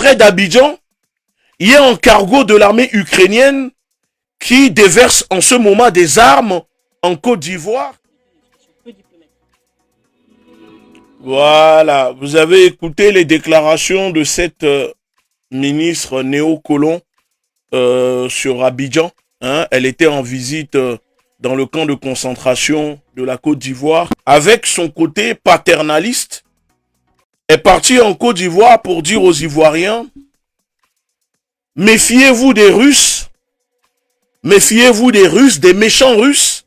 près d'Abidjan, il y a un cargo de l'armée ukrainienne qui déverse en ce moment des armes en Côte d'Ivoire. Voilà, vous avez écouté les déclarations de cette ministre néocolon sur Abidjan. Hein, elle était en visite dans le camp de concentration de la Côte d'Ivoire. Avec son côté paternaliste, est partie en Côte d'Ivoire pour dire aux Ivoiriens, méfiez-vous des Russes, méfiez-vous des Russes, des méchants Russes,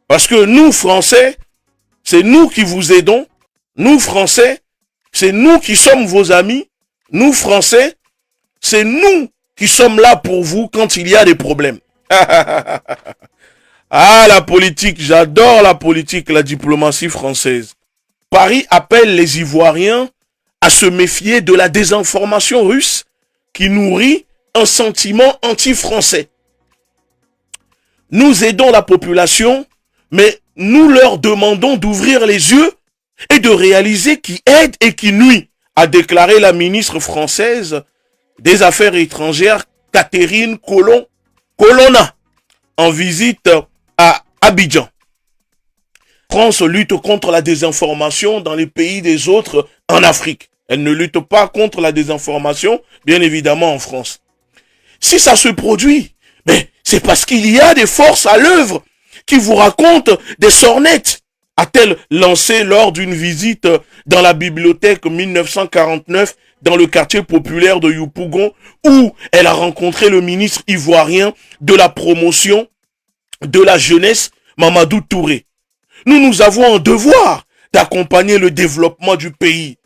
parce que nous, Français, c'est nous qui vous aidons. Nous, Français, c'est nous qui sommes vos amis. Nous, Français, c'est nous qui sommes là pour vous quand il y a des problèmes. Ah, la politique, j'adore la politique, la diplomatie française. Paris appelle les Ivoiriens à se méfier de la désinformation russe qui nourrit un sentiment anti-français. Nous aidons la population, mais nous leur demandons d'ouvrir les yeux et de réaliser qui aide et qui nuit, a déclaré la ministre française des Affaires étrangères Catherine Colonna en visite à Abidjan. France lutte contre la désinformation dans les pays des autres en Afrique. Elle ne lutte pas contre la désinformation, bien évidemment en France. Si ça se produit, mais c'est parce qu'il y a des forces à l'œuvre qui vous racontent des sornettes, a-t-elle lancé lors d'une visite dans la bibliothèque 1949 dans le quartier populaire de Yopougon, où elle a rencontré le ministre ivoirien de la promotion de la jeunesse, Mamadou Touré. Nous avons un devoir d'accompagner le développement du pays.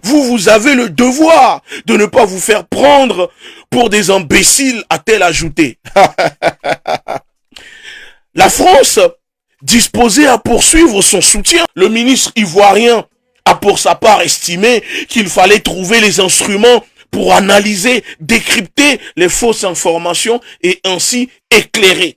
Vous avez le devoir de ne pas vous faire prendre pour des imbéciles, a-t-elle ajouté. La France, disposée à poursuivre son soutien, le ministre ivoirien a pour sa part estimé qu'il fallait trouver les instruments pour analyser, décrypter les fausses informations et ainsi éclairer.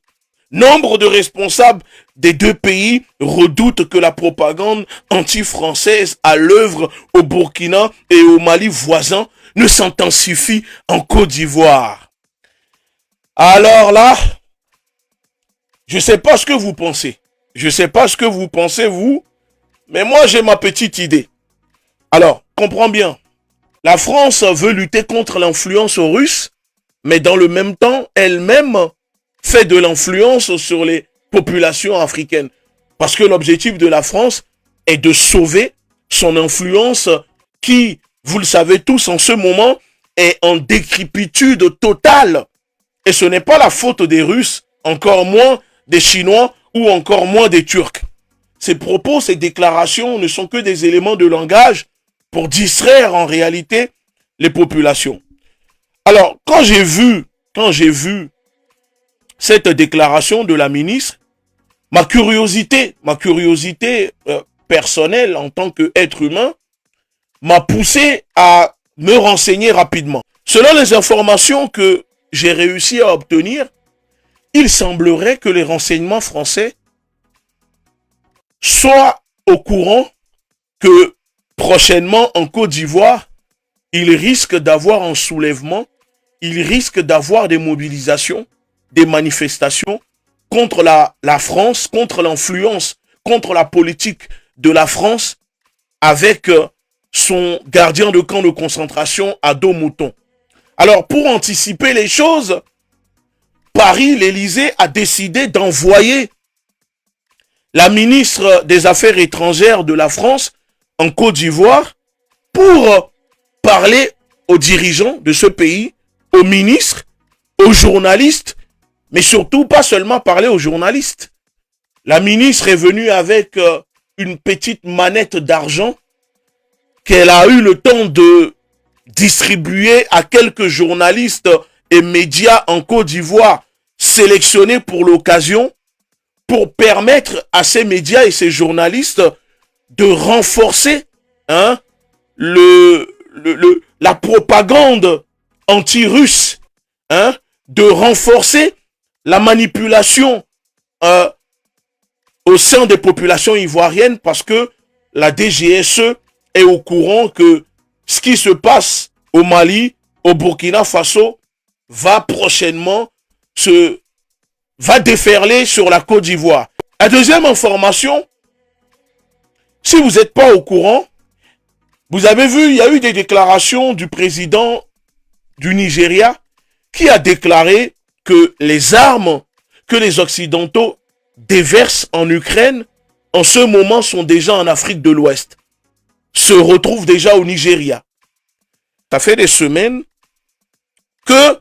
Nombre de responsables des deux pays redoutent que la propagande anti-française à l'œuvre au Burkina et au Mali voisins ne s'intensifie en Côte d'Ivoire. Alors là, je ne sais pas ce que vous pensez. Je ne sais pas ce que vous pensez, vous, mais moi j'ai ma petite idée. Alors, comprends bien, la France veut lutter contre l'influence russe, mais dans le même temps, elle-même fait de l'influence sur les populations africaines. Parce que l'objectif de la France est de sauver son influence qui, vous le savez tous, en ce moment, est en décrépitude totale. Et ce n'est pas la faute des Russes, encore moins des Chinois ou encore moins des Turcs. Ces propos, ces déclarations ne sont que des éléments de langage pour distraire en réalité les populations. Alors, quand j'ai vu cette déclaration de la ministre, ma curiosité personnelle en tant qu'être humain m'a poussé à me renseigner rapidement. Selon les informations que j'ai réussi à obtenir, il semblerait que les renseignements français soient au courant que prochainement en Côte d'Ivoire, il risque d'avoir un soulèvement, il risque d'avoir des mobilisations, des manifestations contre la France, contre l'influence, contre la politique de la France avec son gardien de camp de concentration à dos mouton. Alors pour anticiper les choses, Paris, l'Élysée a décidé d'envoyer la ministre des Affaires étrangères de la France en Côte d'Ivoire pour parler aux dirigeants de ce pays, aux ministres, aux journalistes, mais surtout pas seulement parler aux journalistes. La ministre est venue avec une petite manette d'argent qu'elle a eu le temps de distribuer à quelques journalistes et médias en Côte d'Ivoire sélectionnés pour l'occasion, pour permettre à ces médias et ces journalistes de renforcer la propagande anti-russe, de renforcer la manipulation au sein des populations ivoiriennes, parce que la DGSE est au courant que ce qui se passe au Mali, au Burkina Faso, va prochainement va déferler sur la Côte d'Ivoire. La deuxième information, si vous n'êtes pas au courant, vous avez vu, il y a eu des déclarations du président du Nigeria qui a déclaré que les armes que les Occidentaux déversent en Ukraine, en ce moment, sont déjà en Afrique de l'Ouest, se retrouvent déjà au Nigeria. Ça fait des semaines que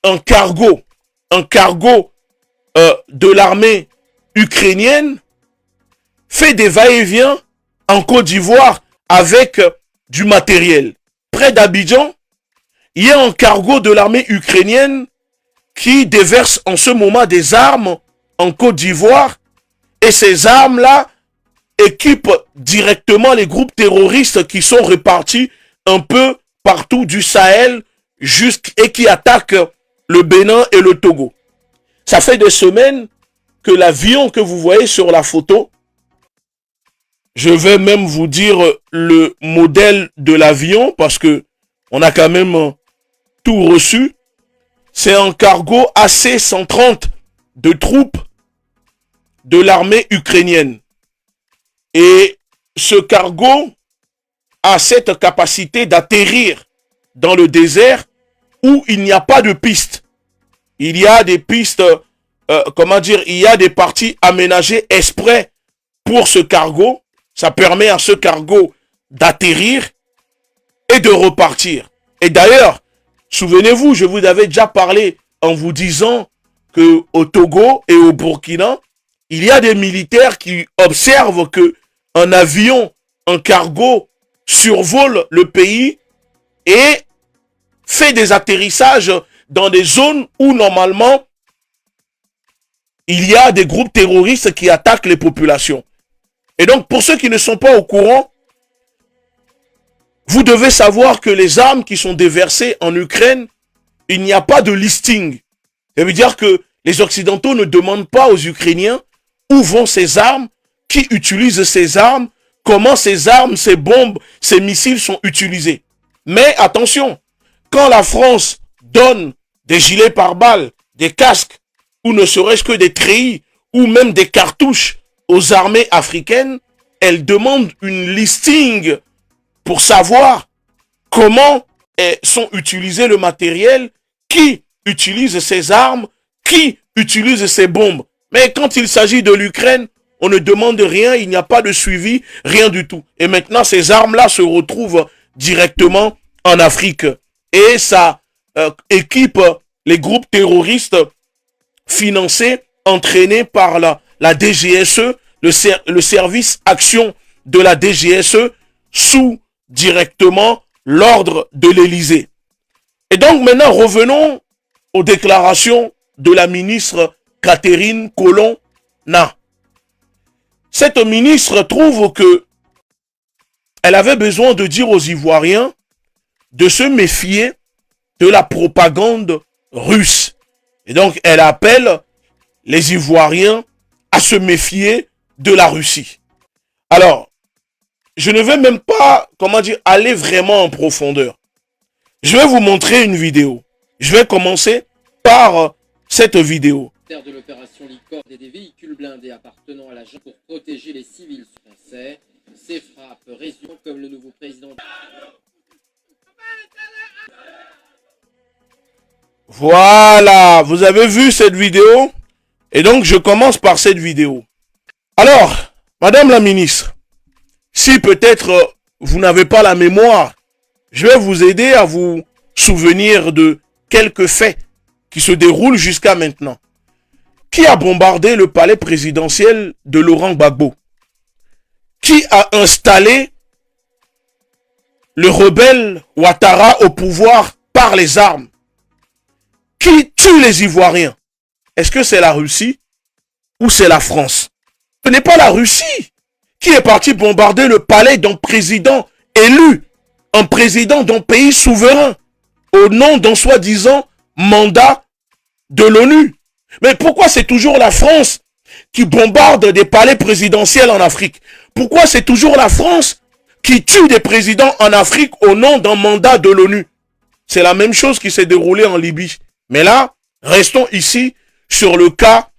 un cargo de l'armée ukrainienne fait des va-et-vient en Côte d'Ivoire avec du matériel. Près d'Abidjan, il y a un cargo de l'armée ukrainienne qui déverse en ce moment des armes en Côte d'Ivoire, et ces armes-là équipent directement les groupes terroristes qui sont répartis un peu partout du Sahel et qui attaquent le Bénin et le Togo. Ça fait des semaines que l'avion que vous voyez sur la photo, je vais même vous dire le modèle de l'avion parce que on a quand même tout reçu. C'est un cargo AC-130 de troupes de l'armée ukrainienne. Et ce cargo a cette capacité d'atterrir dans le désert où il n'y a pas de piste. Il y a des pistes, il y a des parties aménagées exprès pour ce cargo. Ça permet à ce cargo d'atterrir et de repartir. Et d'ailleurs, souvenez-vous, je vous avais déjà parlé en vous disant que au Togo et au Burkina, il y a des militaires qui observent que un avion, un cargo survole le pays et fait des atterrissages dans des zones où normalement il y a des groupes terroristes qui attaquent les populations. Et donc pour ceux qui ne sont pas au courant, vous devez savoir que les armes qui sont déversées en Ukraine, il n'y a pas de listing. Ça veut dire que les Occidentaux ne demandent pas aux Ukrainiens où vont ces armes, qui utilise ces armes, comment ces armes, ces bombes, ces missiles sont utilisés. Mais attention, quand la France donne des gilets pare-balles, des casques, ou ne serait-ce que des treillis, ou même des cartouches aux armées africaines, elle demande une listing pour savoir comment sont utilisés le matériel, qui utilise ces armes, qui utilise ces bombes. Mais quand il s'agit de l'Ukraine, on ne demande rien, il n'y a pas de suivi, rien du tout. Et maintenant, ces armes-là se retrouvent directement en Afrique. Et ça équipe les groupes terroristes financés, entraînés par la DGSE, le service action de la DGSE, sous directement l'ordre de l'Élysée. Et donc maintenant, revenons aux déclarations de la ministre Catherine Colonna. Cette ministre trouve que elle avait besoin de dire aux Ivoiriens de se méfier de la propagande russe. Et donc, elle appelle les Ivoiriens à se méfier de la Russie. Alors, je ne vais même pas, aller vraiment en profondeur. Je vais vous montrer une vidéo. Je vais commencer par cette vidéo. De l'opération Licorne et des véhicules blindés appartenant à l'agent pour protéger les civils français. Ces frappes résultent comme le nouveau président. Voilà, vous avez vu cette vidéo? Et donc je commence par cette vidéo. Alors, Madame la ministre, si peut-être vous n'avez pas la mémoire, je vais vous aider à vous souvenir de quelques faits qui se déroulent jusqu'à maintenant. Qui a bombardé le palais présidentiel de Laurent Gbagbo? Qui a installé le rebelle Ouattara au pouvoir par les armes? Qui tue les Ivoiriens? Est-ce que c'est la Russie ou c'est la France? Ce n'est pas la Russie qui est parti bombarder le palais d'un président élu, un président d'un pays souverain, au nom d'un soi-disant mandat de l'ONU. Mais pourquoi c'est toujours la France qui bombarde des palais présidentiels en Afrique? Pourquoi c'est toujours la France qui tue des présidents en Afrique au nom d'un mandat de l'ONU? C'est la même chose qui s'est déroulée en Libye. Mais là, restons ici sur le cas,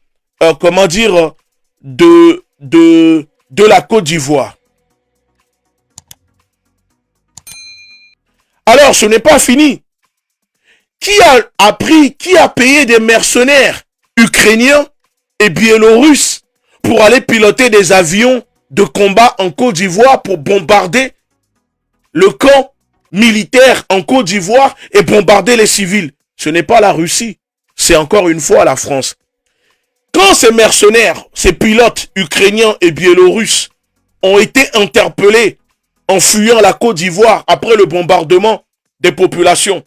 comment dire, de la Côte d'Ivoire. Alors, ce n'est pas fini. Qui a payé des mercenaires ukrainiens et biélorusses pour aller piloter des avions de combat en Côte d'Ivoire pour bombarder le camp militaire en Côte d'Ivoire et bombarder les civils? Ce n'est pas la Russie, c'est encore une fois la France. Quand ces mercenaires, ces pilotes ukrainiens et biélorusses ont été interpellés en fuyant la Côte d'Ivoire après le bombardement des populations,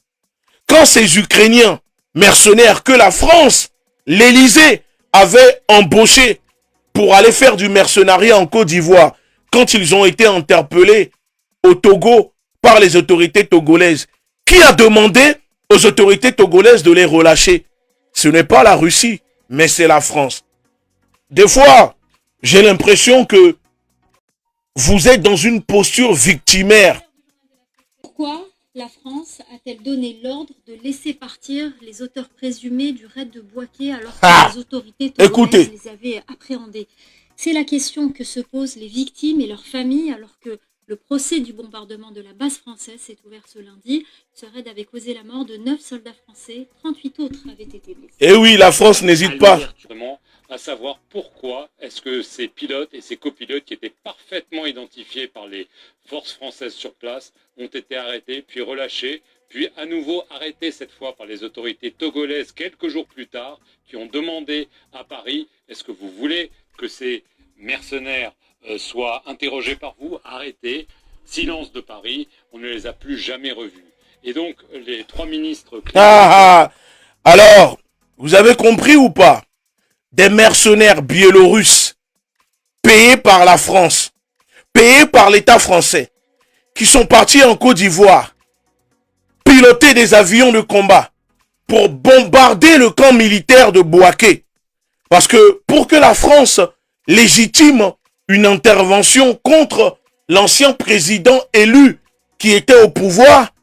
quand ces Ukrainiens mercenaires que la France, l'Élysée, avait embauchés pour aller faire du mercenariat en Côte d'Ivoire, quand ils ont été interpellés au Togo par les autorités togolaises, qui a demandé aux autorités togolaises de les relâcher? Ce n'est pas la Russie, mais c'est la France. Des fois, j'ai l'impression que vous êtes dans une posture victimaire. Pourquoi la France a-t-elle donné l'ordre de laisser partir les auteurs présumés du raid de Bouaké alors que les autorités togolaises les avaient appréhendés? C'est la question que se posent les victimes et leurs familles alors que le procès du bombardement de la base française s'est ouvert ce lundi. Ce raid avait causé la mort de 9 soldats français, 38 autres avaient été blessés. Et oui, la France n'hésite pas. À savoir pourquoi est-ce que ces pilotes et ces copilotes qui étaient parfaitement identifiés par les forces françaises sur place ont été arrêtés, puis relâchés, puis à nouveau arrêtés cette fois par les autorités togolaises quelques jours plus tard, qui ont demandé à Paris, est-ce que vous voulez que ces mercenaires soient interrogés par vous, arrêtés, silence de Paris, on ne les a plus jamais revus. Et donc les trois ministres... Alors, vous avez compris ou pas? Des mercenaires biélorusses payés par la France, payés par l'État français, qui sont partis en Côte d'Ivoire, piloter des avions de combat pour bombarder le camp militaire de Bouaké. Parce que pour que la France légitime une intervention contre l'ancien président élu qui était au pouvoir,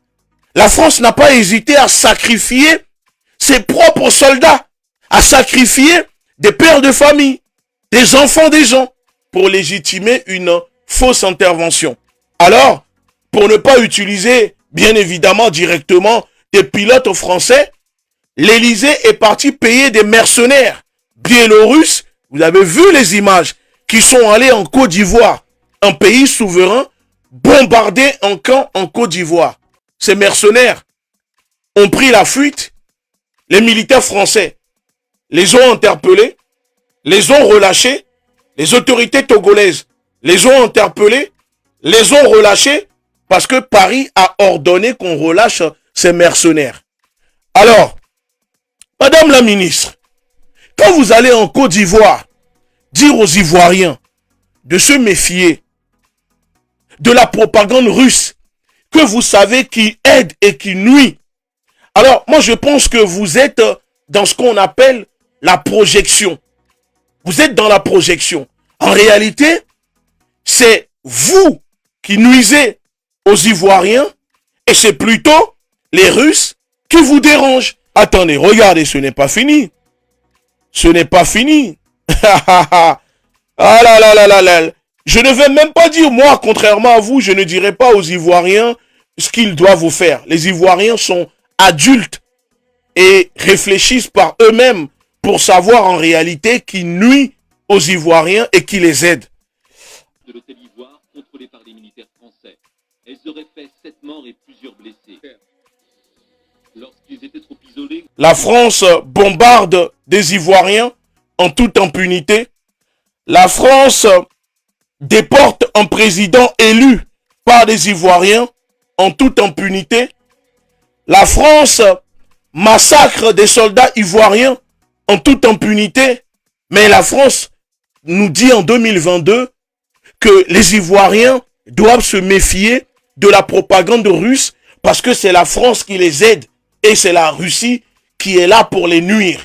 la France n'a pas hésité à sacrifier ses propres soldats, à sacrifier des pères de famille, des enfants des gens, pour légitimer une fausse intervention. Alors, pour ne pas utiliser, bien évidemment, directement des pilotes français, l'Élysée est parti payer des mercenaires biélorusses, vous avez vu les images, qui sont allés en Côte d'Ivoire, un pays souverain, bombarder un camp en Côte d'Ivoire. Ces mercenaires ont pris la fuite, les militaires français les ont interpellés, les ont relâchés, les autorités togolaises les ont interpellés, les ont relâchés, parce que Paris a ordonné qu'on relâche ces mercenaires. Alors, Madame la ministre, quand vous allez en Côte d'Ivoire, dire aux Ivoiriens de se méfier de la propagande russe que vous savez qui aide et qui nuit. Alors, moi je pense que vous êtes dans ce qu'on appelle la projection. Vous êtes dans la projection. En réalité, c'est vous qui nuisez aux Ivoiriens et c'est plutôt les Russes qui vous dérangent. Attendez, regardez, ce n'est pas fini. Ce n'est pas fini. Ah là là là là là. Je ne vais même pas dire, moi, contrairement à vous, je ne dirai pas aux Ivoiriens ce qu'ils doivent vous faire. Les Ivoiriens sont adultes et réfléchissent par eux-mêmes pour savoir en réalité qui nuit aux Ivoiriens et qui les aide. De l'hôtel Ivoire, contrôlé par les militaires français. Elles auraient fait 7 morts et plusieurs blessés. Lorsqu'ils étaient trop isolés... La France bombarde des Ivoiriens en toute impunité. La France déporte un président élu par des Ivoiriens en toute impunité. La France massacre des soldats ivoiriens en toute impunité. Mais la France nous dit en 2022 que les Ivoiriens doivent se méfier de la propagande russe parce que c'est la France qui les aide et c'est la Russie qui est là pour les nuire.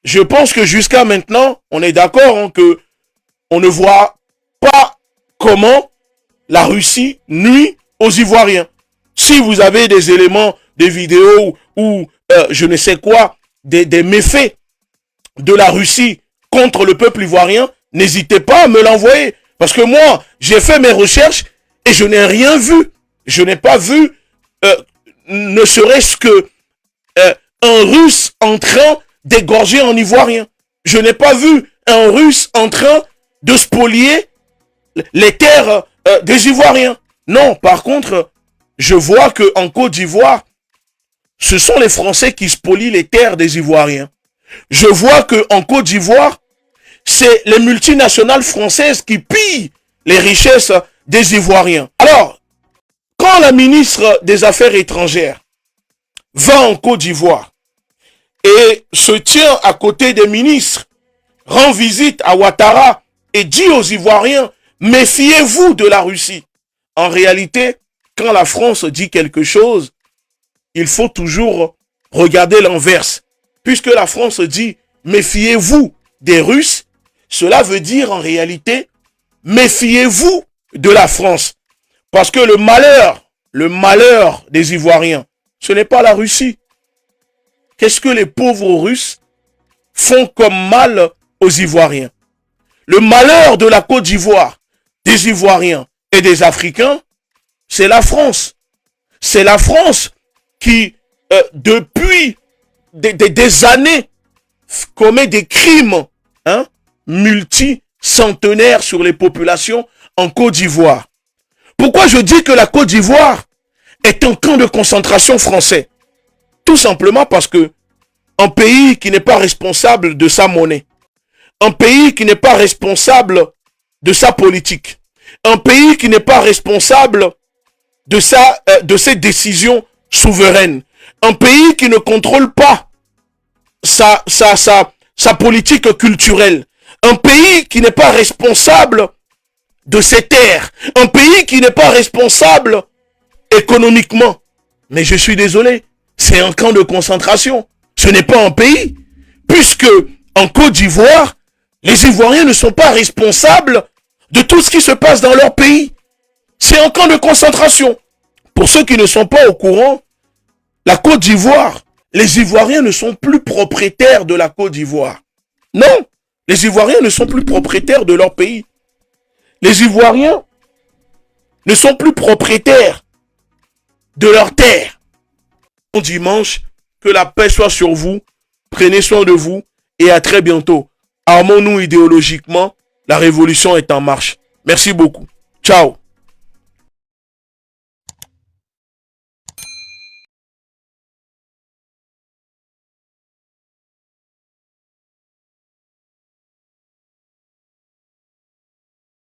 Je pense que jusqu'à maintenant, on est d'accord que on ne voit pas comment la Russie nuit aux Ivoiriens. Si vous avez des éléments, des vidéos ou je ne sais quoi, des méfaits de la Russie contre le peuple ivoirien, n'hésitez pas à me l'envoyer. Parce que moi, j'ai fait mes recherches et je n'ai rien vu. Je n'ai pas vu, ne serait-ce que un Russe en train d'égorger un Ivoirien. Je n'ai pas vu un Russe en train de spolier les terres des Ivoiriens. Non, par contre, je vois qu'en Côte d'Ivoire, ce sont les Français qui spolient les terres des Ivoiriens. Je vois qu'en Côte d'Ivoire, c'est les multinationales françaises qui pillent les richesses des Ivoiriens. Alors, quand la ministre des Affaires étrangères va en Côte d'Ivoire et se tient à côté des ministres, rend visite à Ouattara et dit aux Ivoiriens, méfiez-vous de la Russie. En réalité, quand la France dit quelque chose, il faut toujours regarder l'inverse. Puisque la France dit, méfiez-vous des Russes, cela veut dire en réalité, méfiez-vous de la France. Parce que le malheur des Ivoiriens, ce n'est pas la Russie. Qu'est-ce que les pauvres Russes font comme mal aux Ivoiriens? Le malheur de la Côte d'Ivoire, des Ivoiriens et des Africains, c'est la France. C'est la France qui, depuis des années, commet des crimes multicentenaires sur les populations en Côte d'Ivoire. Pourquoi je dis que la Côte d'Ivoire est un camp de concentration français? Tout simplement parce que un pays qui n'est pas responsable de sa monnaie, un pays qui n'est pas responsable de sa politique, un pays qui n'est pas responsable de ses décisions souveraines, un pays qui ne contrôle pas sa politique culturelle, un pays qui n'est pas responsable de ses terres, un pays qui n'est pas responsable économiquement. Mais je suis désolé, c'est un camp de concentration. Ce n'est pas un pays, puisque en Côte d'Ivoire, les Ivoiriens ne sont pas responsables de tout ce qui se passe dans leur pays. C'est un camp de concentration. Pour ceux qui ne sont pas au courant, la Côte d'Ivoire, les Ivoiriens ne sont plus propriétaires de la Côte d'Ivoire. Non, les Ivoiriens ne sont plus propriétaires de leur pays. Les Ivoiriens ne sont plus propriétaires de leur terre. Bon dimanche, que la paix soit sur vous, prenez soin de vous et à très bientôt. Armons-nous idéologiquement, la révolution est en marche. Merci beaucoup. Ciao.